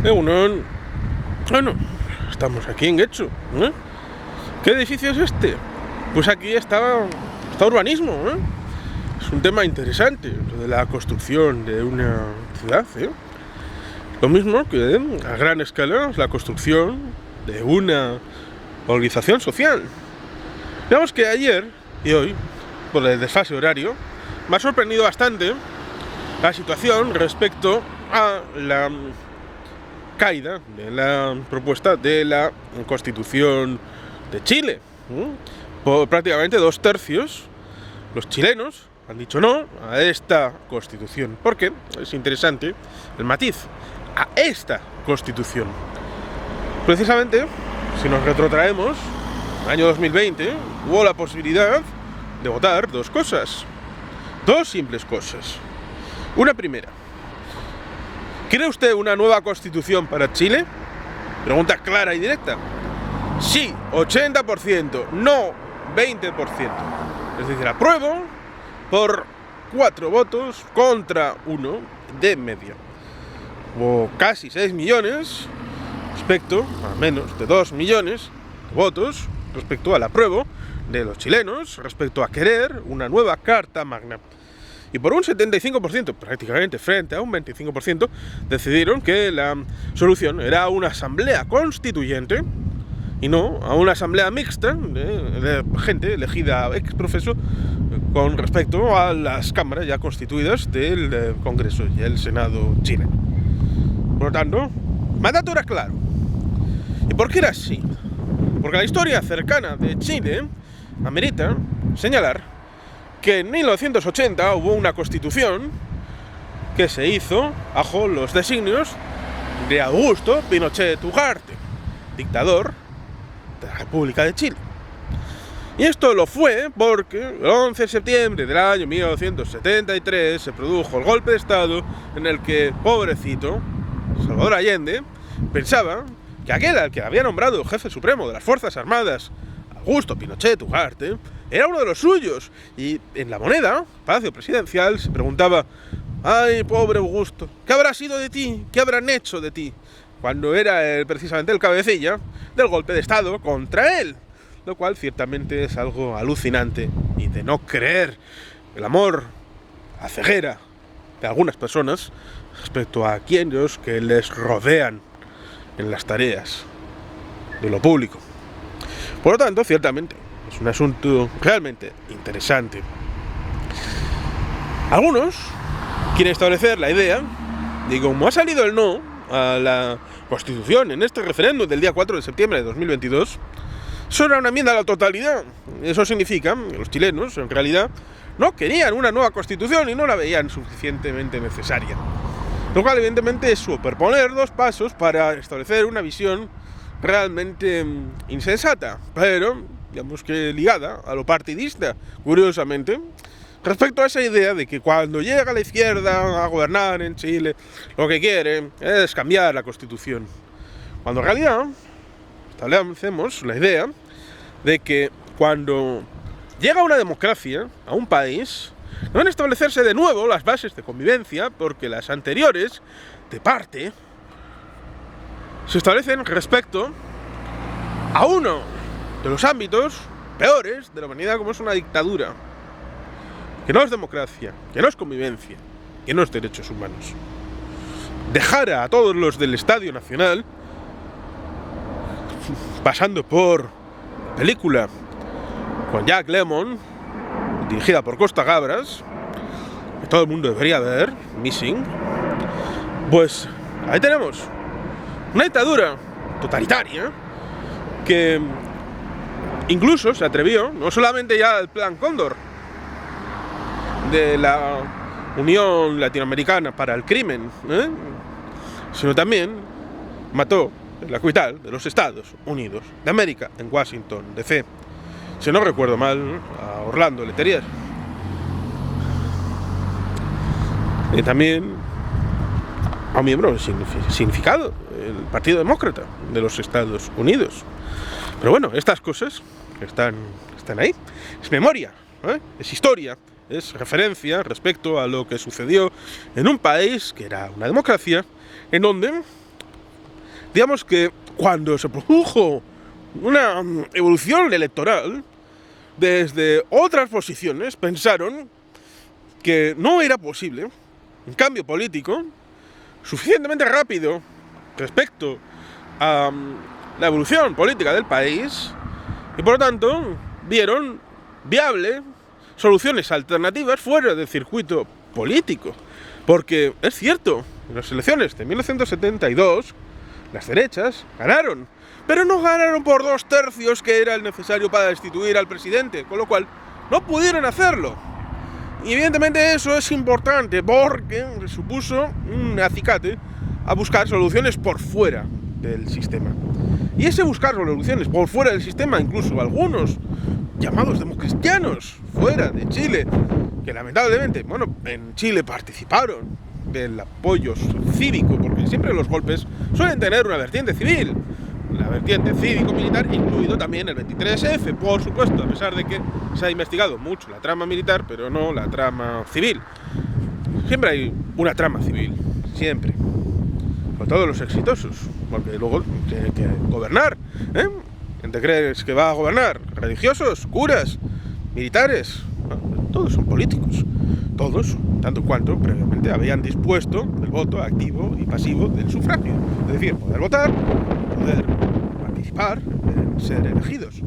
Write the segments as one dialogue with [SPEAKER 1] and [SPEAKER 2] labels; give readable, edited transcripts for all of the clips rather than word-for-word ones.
[SPEAKER 1] Bueno, estamos aquí en Getxo, ¿eh? ¿Qué edificio es este? Pues aquí está urbanismo, ¿eh? Es un tema interesante, lo de la construcción de una ciudad, ¿eh? Lo mismo que a gran escala es la construcción de una organización social. Digamos que ayer y hoy, por el desfase horario, me ha sorprendido bastante la situación respecto a la caída de la propuesta de la Constitución de Chile. Por prácticamente 2/3 los chilenos han dicho no a esta Constitución. Porque es interesante el matiz, a esta Constitución. Precisamente, si nos retrotraemos al año 2020, hubo la posibilidad de votar dos simples cosas. Una primera: ¿quiere usted una nueva Constitución para Chile? Pregunta clara y directa. Sí, 80%, no 20%. Es decir, apruebo por 4 votos contra 1 de media. Hubo casi 6 millones respecto a menos de 2 millones de votos respecto al apruebo de los chilenos, respecto a querer una nueva Carta Magna. Y por un 75%, prácticamente frente a un 25%, decidieron que la solución era una asamblea constituyente y no a una asamblea mixta de gente elegida ex profeso con respecto a las cámaras ya constituidas del Congreso y el Senado chileno. Por lo tanto, el mandato era claro. ¿Y por qué era así? Porque la historia cercana de Chile amerita señalar que en 1980 hubo una constitución que se hizo bajo los designios de Augusto Pinochet Ugarte, dictador de la República de Chile. Y esto lo fue porque el 11 de septiembre del año 1973 se produjo el golpe de Estado en el que, pobrecito, Salvador Allende pensaba que aquel al que había nombrado jefe supremo de las Fuerzas Armadas, Augusto Pinochet Ugarte, era uno de los suyos. Y en La Moneda, Palacio Presidencial, se preguntaba: ay, pobre Augusto, ¿qué habrá sido de ti? ¿Qué habrán hecho de ti? Cuando era precisamente el cabecilla del golpe de Estado contra él. Lo cual ciertamente es algo alucinante y de no creer. El amor, la ceguera de algunas personas respecto a aquellos que les rodean en las tareas de lo público. Por lo tanto, ciertamente, es un asunto realmente interesante. Algunos quieren establecer la idea de que, como ha salido el no a la Constitución en este referéndum del día 4 de septiembre de 2022, eso era una enmienda a la totalidad. Eso significa que los chilenos, en realidad, no querían una nueva Constitución y no la veían suficientemente necesaria. Lo cual, evidentemente, es superponer dos pasos para establecer una visión realmente insensata, pero digamos que ligada a lo partidista, curiosamente, respecto a esa idea de que cuando llega la izquierda a gobernar en Chile, lo que quiere es cambiar la Constitución. Cuando en realidad establecemos la idea de que cuando llega una democracia a un país, deben establecerse de nuevo las bases de convivencia, porque las anteriores, de parte, se establecen respecto a uno de los ámbitos peores de la humanidad, como es una dictadura, que no es democracia, que no es convivencia, que no es derechos humanos. Dejar a todos los del Estadio Nacional, pasando por la película con Jack Lemmon, dirigida por Costa Gabras, que todo el mundo debería ver, Missing, pues ahí tenemos una dictadura totalitaria que incluso se atrevió, no solamente ya al Plan Cóndor de la Unión Latinoamericana para el Crimen, sino también mató la capital de los Estados Unidos de América, en Washington, D.C., si no recuerdo mal, a Orlando Letelier. Y también a un miembro significado, el Partido Demócrata de los Estados Unidos. Pero bueno, estas cosas están ahí. Es memoria, es historia, es referencia respecto a lo que sucedió en un país que era una democracia, en donde digamos que cuando se produjo una evolución electoral, desde otras posiciones pensaron que no era posible un cambio político suficientemente rápido respecto a la evolución política del país, y por lo tanto vieron viable soluciones alternativas fuera del circuito político. Porque es cierto, en las elecciones de 1972 las derechas ganaron, pero no ganaron por 2/3, que era el necesario para destituir al presidente, con lo cual no pudieron hacerlo. Y evidentemente eso es importante porque supuso un acicate a buscar soluciones por fuera del sistema. Y ese buscar soluciones por fuera del sistema, incluso algunos llamados democristianos fuera de Chile, que lamentablemente, en Chile participaron del apoyo cívico, porque siempre los golpes suelen tener una vertiente civil, la vertiente cívico-militar, incluido también el 23F, por supuesto, a pesar de que se ha investigado mucho la trama militar, pero no la trama civil. Siempre hay una trama civil, siempre, con todos los exitosos, porque luego tiene que gobernar, ¿eh? ¿Te crees que va a gobernar? Religiosos, curas, militares, todos son políticos, todos, tanto cuanto previamente habían dispuesto el voto activo y pasivo del sufragio, es decir, poder votar, poder participar en ser elegidos.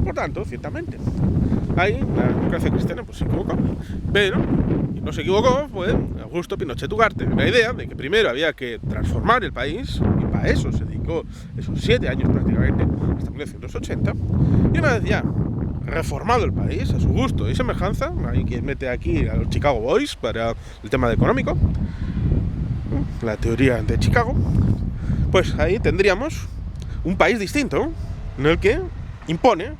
[SPEAKER 1] Por tanto, ciertamente, ahí la democracia cristiana se equivocó, pero no se equivocó fue Augusto Pinochet Ugarte, la idea de que primero había que transformar el país, y para eso se dedicó esos 7 años prácticamente, hasta 1980, y una vez ya reformado el país a su gusto y semejanza, hay quien mete aquí a los Chicago Boys para el tema económico, la teoría de Chicago, pues ahí tendríamos un país distinto en el que impone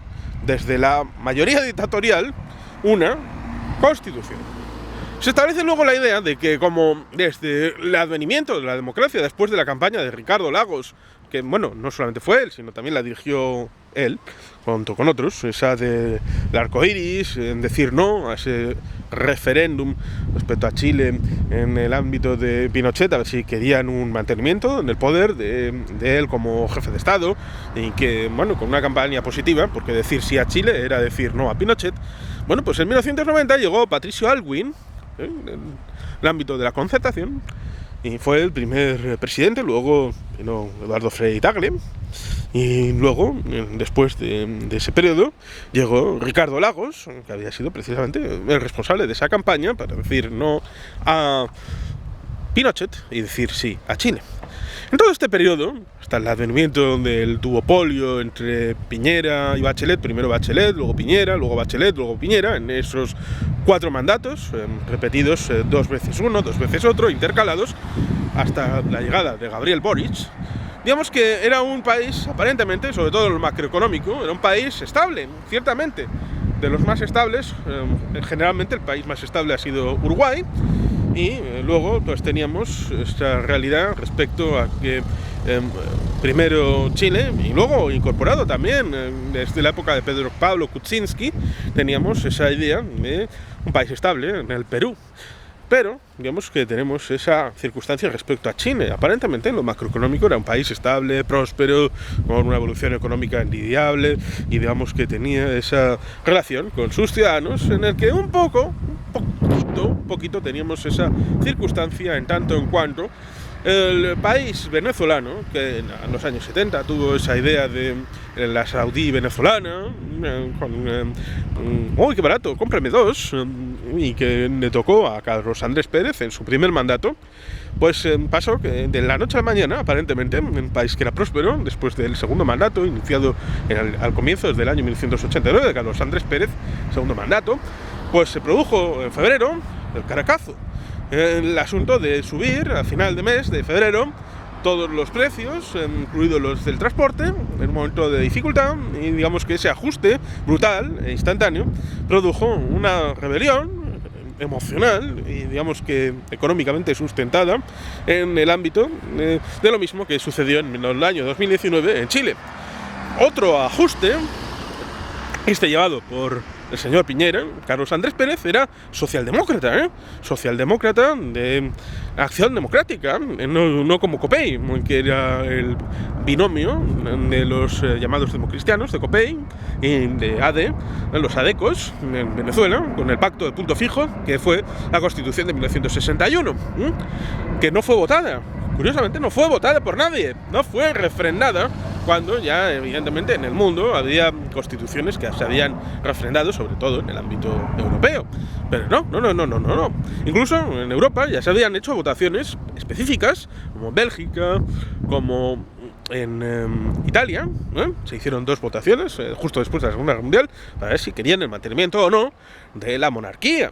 [SPEAKER 1] desde la mayoría dictatorial una constitución. Se establece luego la idea de que, como desde el advenimiento de la democracia después de la campaña de Ricardo Lagos, que no solamente fue él, sino también la dirigió él, junto con otros, esa del arco iris, en decir no a ese referéndum respecto a Chile en el ámbito de Pinochet, a ver si querían un mantenimiento en el poder de él como jefe de Estado, y que, con una campaña positiva, porque decir sí a Chile era decir no a Pinochet. Pues en 1990 llegó Patricio Aylwin, en el ámbito de la concertación, y fue el primer presidente. Luego vino Eduardo Frei Tagle, y luego, después de ese periodo, llegó Ricardo Lagos, que había sido precisamente el responsable de esa campaña para decir no a Pinochet y decir sí a Chile. En todo este periodo, hasta el advenimiento del duopolio entre Piñera y Bachelet, primero Bachelet, luego Piñera, luego Bachelet, luego Piñera, en esos 4 mandatos, repetidos 2 veces uno, 2 veces otro, intercalados, hasta la llegada de Gabriel Boric, digamos que era un país, aparentemente, sobre todo en lo macroeconómico, era un país estable, ciertamente, de los más estables. Generalmente el país más estable ha sido Uruguay, y luego pues teníamos esta realidad respecto a que primero Chile, y luego incorporado también desde la época de Pedro Pablo Kuczynski, teníamos esa idea de un país estable en el Perú. Pero digamos que tenemos esa circunstancia respecto a Chile. Aparentemente en lo macroeconómico era un país estable, próspero, con una evolución económica envidiable, y digamos que tenía esa relación con sus ciudadanos en el que un poquito teníamos esa circunstancia, en tanto en cuanto el país venezolano, que en los años 70 tuvo esa idea de la Saudí venezolana, ¡uy, qué barato! ¡Cómprame 2! Y que le tocó a Carlos Andrés Pérez en su primer mandato, pues pasó que de la noche a la mañana, aparentemente, en un país que era próspero, después del segundo mandato, iniciado al comienzo del año 1989, de Carlos Andrés Pérez, segundo mandato, pues se produjo en febrero el caracazo. El asunto de subir a final de mes de febrero todos los precios, incluidos los del transporte, en un momento de dificultad, y digamos que ese ajuste brutal e instantáneo produjo una rebelión emocional y digamos que económicamente sustentada en el ámbito de lo mismo que sucedió en el año 2019 en Chile. Otro ajuste, llevado por el señor Piñera, Carlos Andrés Pérez, era socialdemócrata, socialdemócrata de Acción Democrática, no como Copey, que era el binomio de los llamados democristianos, de Copey y de AD, los ADECOS en Venezuela, con el pacto de punto fijo, que fue la Constitución de 1961, que no fue votada. Curiosamente no fue votada por nadie, no fue refrendada, cuando ya evidentemente en el mundo había constituciones que se habían refrendado, sobre todo en el ámbito europeo. Pero no. Incluso en Europa ya se habían hecho votaciones específicas, como Bélgica, como en Italia, se hicieron 2 votaciones justo después de la Segunda Guerra Mundial para ver si querían el mantenimiento o no de la monarquía.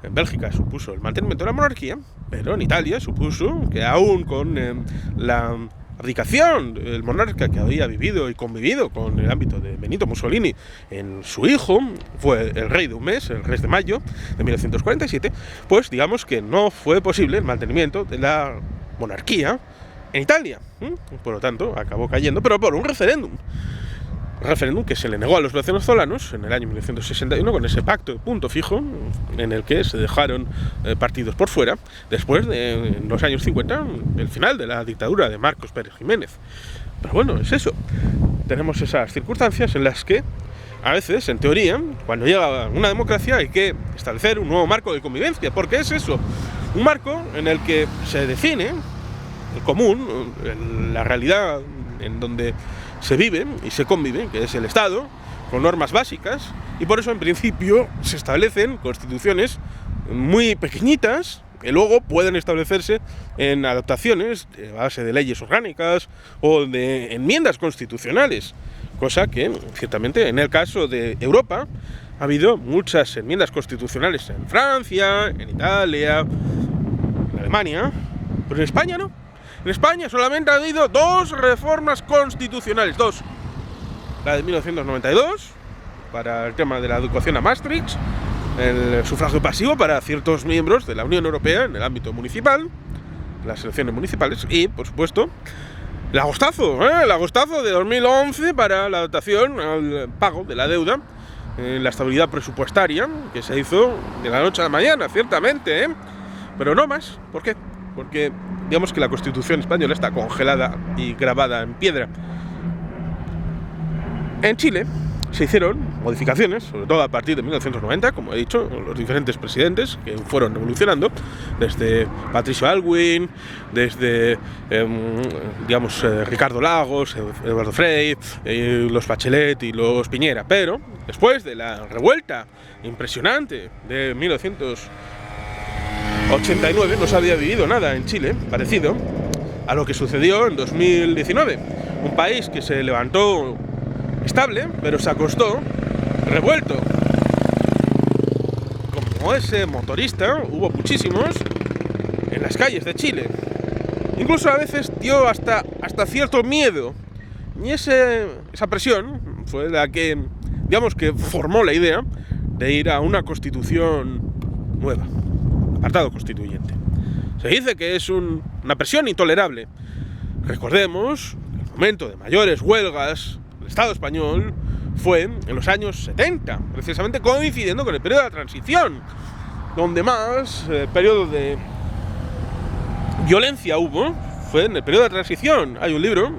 [SPEAKER 1] En Bélgica supuso el mantenimiento de la monarquía, pero en Italia supuso que aún con la abdicación del monarca que había vivido y convivido con el ámbito de Benito Mussolini en su hijo, fue el rey de un mes, el 3 de mayo de 1947, pues digamos que no fue posible el mantenimiento de la monarquía en Italia. Por lo tanto, acabó cayendo, pero por un referéndum que se le negó a los venezolanos en el año 1961 con ese pacto de punto fijo en el que se dejaron partidos por fuera después de en los años 50 el final de la dictadura de Marcos Pérez Jiménez. Pero bueno, es eso, tenemos esas circunstancias en las que a veces, en teoría, cuando llega una democracia hay que establecer un nuevo marco de convivencia, porque es eso, un marco en el que se define el común, la realidad en donde se vive y se convive, que es el Estado, con normas básicas, y por eso en principio se establecen constituciones muy pequeñitas que luego pueden establecerse en adaptaciones a base de leyes orgánicas o de enmiendas constitucionales, cosa que ciertamente en el caso de Europa ha habido muchas enmiendas constitucionales en Francia, en Italia, en Alemania, pero en España no. En España solamente ha habido 2 reformas constitucionales, 2. La de 1992, para el tema de la adecuación a Maastricht, el sufragio pasivo para ciertos miembros de la Unión Europea en el ámbito municipal, las elecciones municipales, y, por supuesto, el agostazo de 2011 para la adaptación al pago de la deuda, la estabilidad presupuestaria, que se hizo de la noche a la mañana, ciertamente, pero no más. ¿Por qué? Porque digamos que la Constitución española está congelada y grabada en piedra. En Chile se hicieron modificaciones, sobre todo a partir de 1990, como he dicho, los diferentes presidentes que fueron evolucionando, desde Patricio Aylwin, desde Ricardo Lagos, Eduardo Frei, los Bachelet y los Piñera. Pero después de la revuelta impresionante de 1989 no se había vivido nada en Chile parecido a lo que sucedió en 2019. Un país que se levantó estable, pero se acostó revuelto. Como ese motorista, hubo muchísimos en las calles de Chile. Incluso a veces dio hasta cierto miedo. Y esa presión fue la que, digamos, que formó la idea de ir a una constitución nueva. Apartado constituyente. Se dice que es una presión intolerable. Recordemos que el momento de mayores huelgas del Estado español fue en los años 70, precisamente coincidiendo con el periodo de la transición, donde más periodo de violencia hubo fue en el periodo de transición. Hay un libro,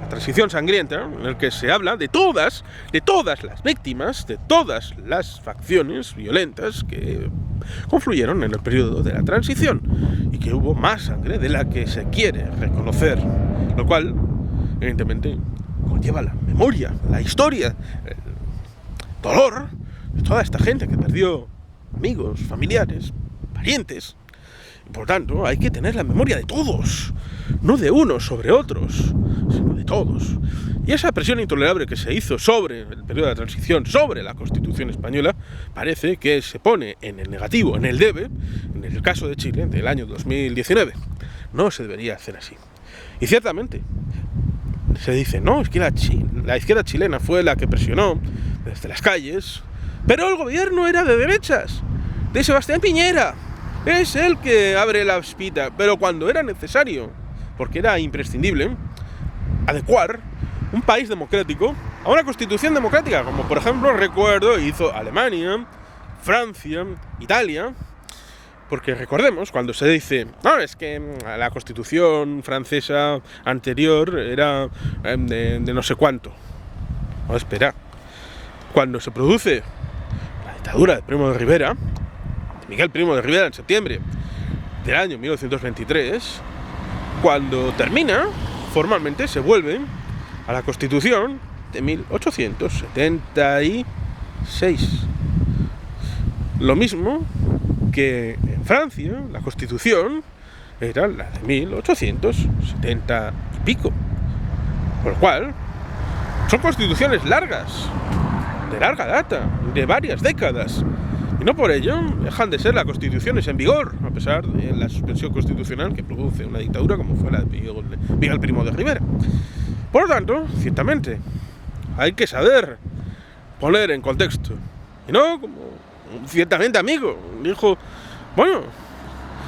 [SPEAKER 1] La transición sangrienta, en el que se habla de todas las víctimas, de todas las facciones violentas que confluyeron en el periodo de la transición y que hubo más sangre de la que se quiere reconocer, lo cual evidentemente conlleva la memoria, la historia, el dolor de toda esta gente que perdió amigos, familiares, parientes. Y por tanto hay que tener la memoria de todos, no de unos sobre otros, sino de todos. Y esa presión intolerable que se hizo sobre el periodo de transición, sobre la Constitución española, parece que se pone en el negativo, en el debe, en el caso de Chile, del año 2019. No se debería hacer así. Y ciertamente, se dice, no, es que la izquierda chilena fue la que presionó desde las calles, pero el gobierno era de derechas, de Sebastián Piñera. Es el que abre la espita, pero cuando era necesario, porque era imprescindible adecuar un país democrático a una constitución democrática, como por ejemplo recuerdo hizo Alemania, Francia, Italia. Porque recordemos, cuando se dice, no, es que la constitución francesa anterior era de no sé cuánto. No, espera. Cuando se produce la dictadura de Primo de Rivera, de Miguel Primo de Rivera, en septiembre del año 1923, cuando termina, formalmente se vuelve a la constitución de 1876. Lo mismo que en Francia, la Constitución era la de 1870 y pico. Por lo cual, son constituciones largas, de larga data, de varias décadas. Y no por ello dejan de ser las constituciones en vigor, a pesar de la suspensión constitucional que produce una dictadura como fue la de Miguel Primo de Rivera. Por lo tanto, ciertamente, hay que saber poner en contexto. Y no como ciertamente amigo dijo, bueno,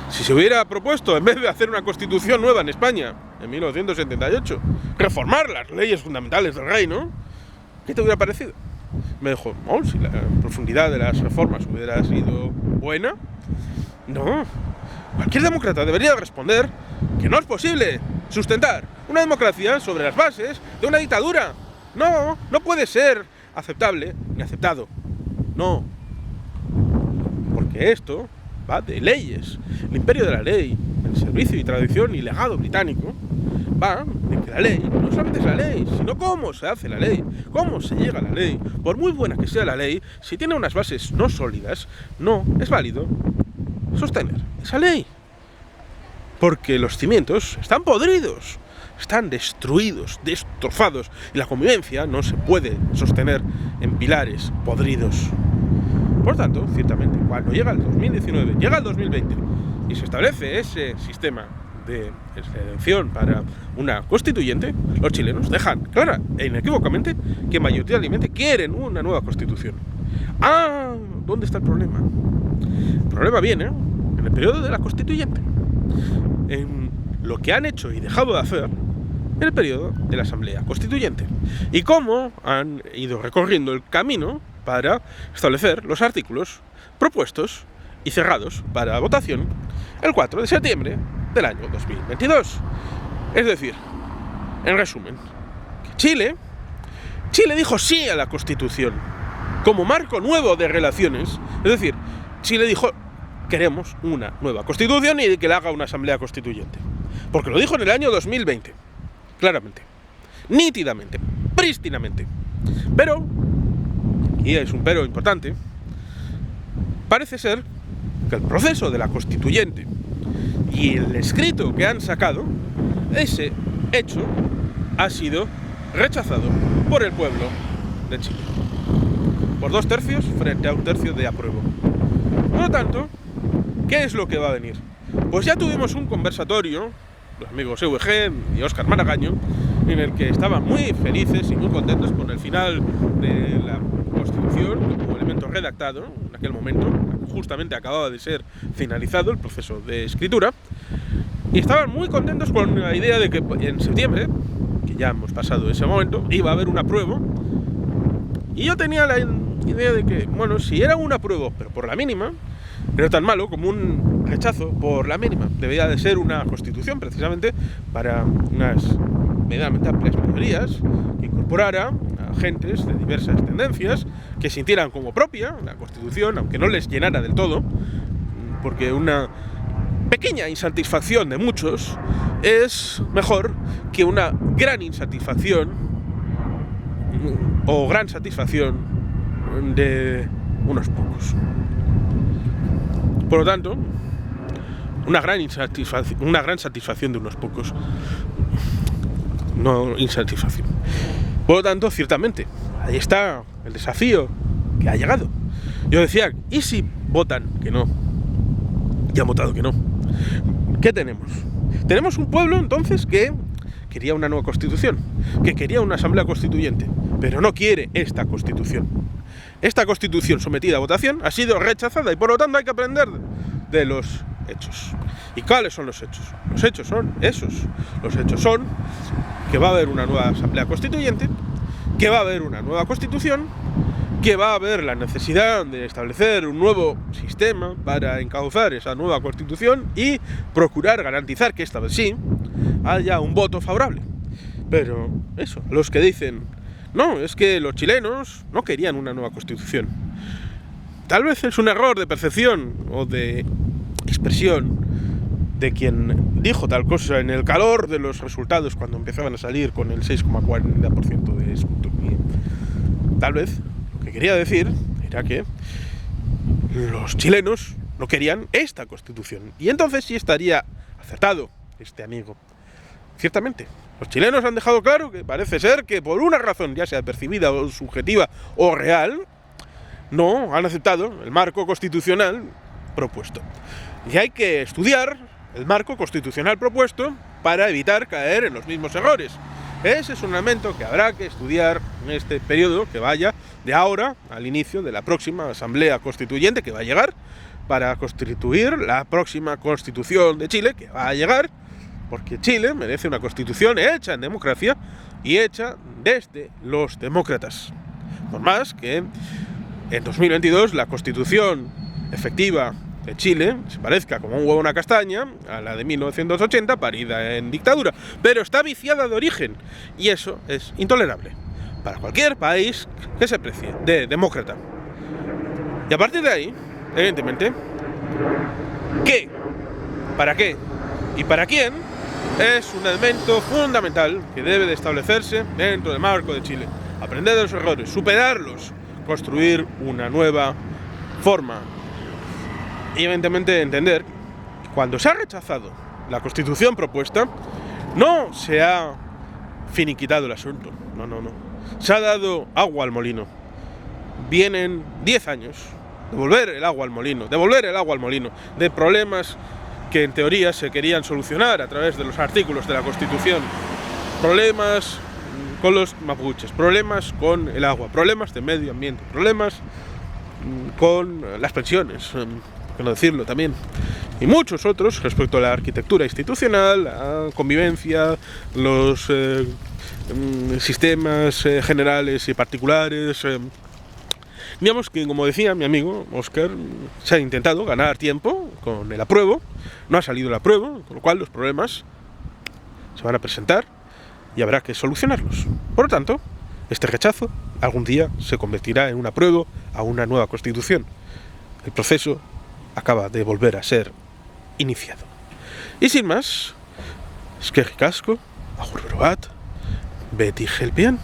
[SPEAKER 1] si se hubiera propuesto, en vez de hacer una constitución nueva en España en 1978, reformar las leyes fundamentales del reino, ¿qué te hubiera parecido? Me dijo, oh, si la profundidad de las reformas hubiera sido buena, no. Cualquier demócrata debería responder que no es posible sustentar una democracia sobre las bases de una dictadura. No, no puede ser aceptable ni aceptado. No. Porque esto va de leyes. El imperio de la ley, el servicio y tradición y legado británico, va de que la ley no solamente es la ley, sino cómo se hace la ley, cómo se llega a la ley. Por muy buena que sea la ley, si tiene unas bases no sólidas, no es válido sostener esa ley. Porque los cimientos están podridos, están destruidos, destrozados, y la convivencia no se puede sostener en pilares podridos. Por tanto, ciertamente, cuando llega el 2019, llega el 2020 y se establece ese sistema de elección para una constituyente, los chilenos dejan clara e inequívocamente que mayoritariamente quieren una nueva constitución. Ah, ¿dónde está el problema? El problema viene en el periodo de la constituyente, en lo que han hecho y dejado de hacer en el periodo de la Asamblea Constituyente y cómo han ido recorriendo el camino para establecer los artículos propuestos y cerrados para votación el 4 de septiembre del año 2022. Es decir, en resumen, que Chile dijo sí a la Constitución como marco nuevo de relaciones. Es decir, Chile dijo, queremos una nueva Constitución y que la haga una Asamblea Constituyente. Porque lo dijo en el año 2020, claramente, nítidamente, prístinamente. Pero, y es un pero importante, parece ser que el proceso de la constituyente y el escrito que han sacado, ese hecho ha sido rechazado por el pueblo de Chile. Por 2/3 frente a 1/3 de apruebo. Por lo tanto, ¿qué es lo que va a venir? Pues ya tuvimos un conversatorio, los amigos EUG y Óscar Maragaño, en el que estaban muy felices y muy contentos con el final de la Constitución como elemento redactado. En aquel momento justamente acababa de ser finalizado el proceso de escritura y estaban muy contentos con la idea de que en septiembre, que ya hemos pasado ese momento, iba a haber un apruebo. Y yo tenía la idea de que, bueno, si era un apruebo pero por la mínima, no tan malo como un rechazo por la mínima. Debía de ser una constitución precisamente para unas medianamente amplias mayorías que incorporara a agentes de diversas tendencias que sintieran como propia la constitución, aunque no les llenara del todo, porque una pequeña insatisfacción de muchos es mejor que una gran insatisfacción o gran satisfacción de unos pocos. Por lo tanto, una gran satisfacción de unos pocos, no insatisfacción. Por lo tanto, ciertamente, ahí está el desafío que ha llegado. Yo decía, ¿y si votan que no? Y han votado que no. ¿Qué tenemos? Tenemos un pueblo, entonces, que quería una nueva constitución, que quería una asamblea constituyente, pero no quiere esta constitución. Esta constitución sometida a votación ha sido rechazada y por lo tanto hay que aprender de los hechos. ¿Y cuáles son los hechos? Los hechos son esos. Los hechos son que va a haber una nueva asamblea constituyente que va a haber una nueva constitución, que va a haber la necesidad de establecer un nuevo sistema para encauzar esa nueva constitución y procurar garantizar que esta vez sí haya un voto favorable. Pero eso, los que dicen, no, es que los chilenos no querían una nueva constitución. Tal vez es un error de percepción o de expresión de quien dijo tal cosa en el calor de los resultados cuando empezaban a salir con el 6,40% de escrutinio. Tal vez lo que quería decir era que los chilenos no querían esta constitución. Y entonces sí estaría acertado este amigo. Ciertamente, los chilenos han dejado claro que parece ser que por una razón, ya sea percibida o subjetiva o real, no han aceptado el marco constitucional propuesto. Y hay que estudiar el marco constitucional propuesto para evitar caer en los mismos errores. Ese es un elemento que habrá que estudiar en este periodo que vaya de ahora al inicio de la próxima Asamblea Constituyente que va a llegar para constituir la próxima Constitución de Chile que va a llegar, porque Chile merece una constitución hecha en democracia y hecha desde los demócratas. Por más que en 2022 la constitución efectiva de Chile se parezca como un huevo a una castaña a la de 1980, parida en dictadura, pero está viciada de origen y eso es intolerable para cualquier país que se precie de demócrata. Y a partir de ahí, evidentemente, ¿qué? ¿Para qué? ¿Y para quién? Es un elemento fundamental que debe de establecerse dentro del marco de Chile. Aprender de los errores, superarlos, construir una nueva forma. Y evidentemente entender que cuando se ha rechazado la constitución propuesta, no se ha finiquitado el asunto. No. Se ha dado agua al molino. Vienen 10 años de devolver el agua al molino, de problemas que en teoría se querían solucionar a través de los artículos de la Constitución. Problemas con los mapuches, problemas con el agua, problemas de medio ambiente, problemas con las pensiones, por qué no decirlo también, y muchos otros respecto a la arquitectura institucional, la convivencia, los sistemas generales y particulares. Digamos que, como decía mi amigo Óscar, se ha intentado ganar tiempo con el apruebo, no ha salido el apruebo, con lo cual los problemas se van a presentar y habrá que solucionarlos. Por lo tanto, este rechazo algún día se convertirá en un apruebo a una nueva constitución. El proceso acaba de volver a ser iniciado. Y sin más, eskerrik asko, agur berobat, beti helpian.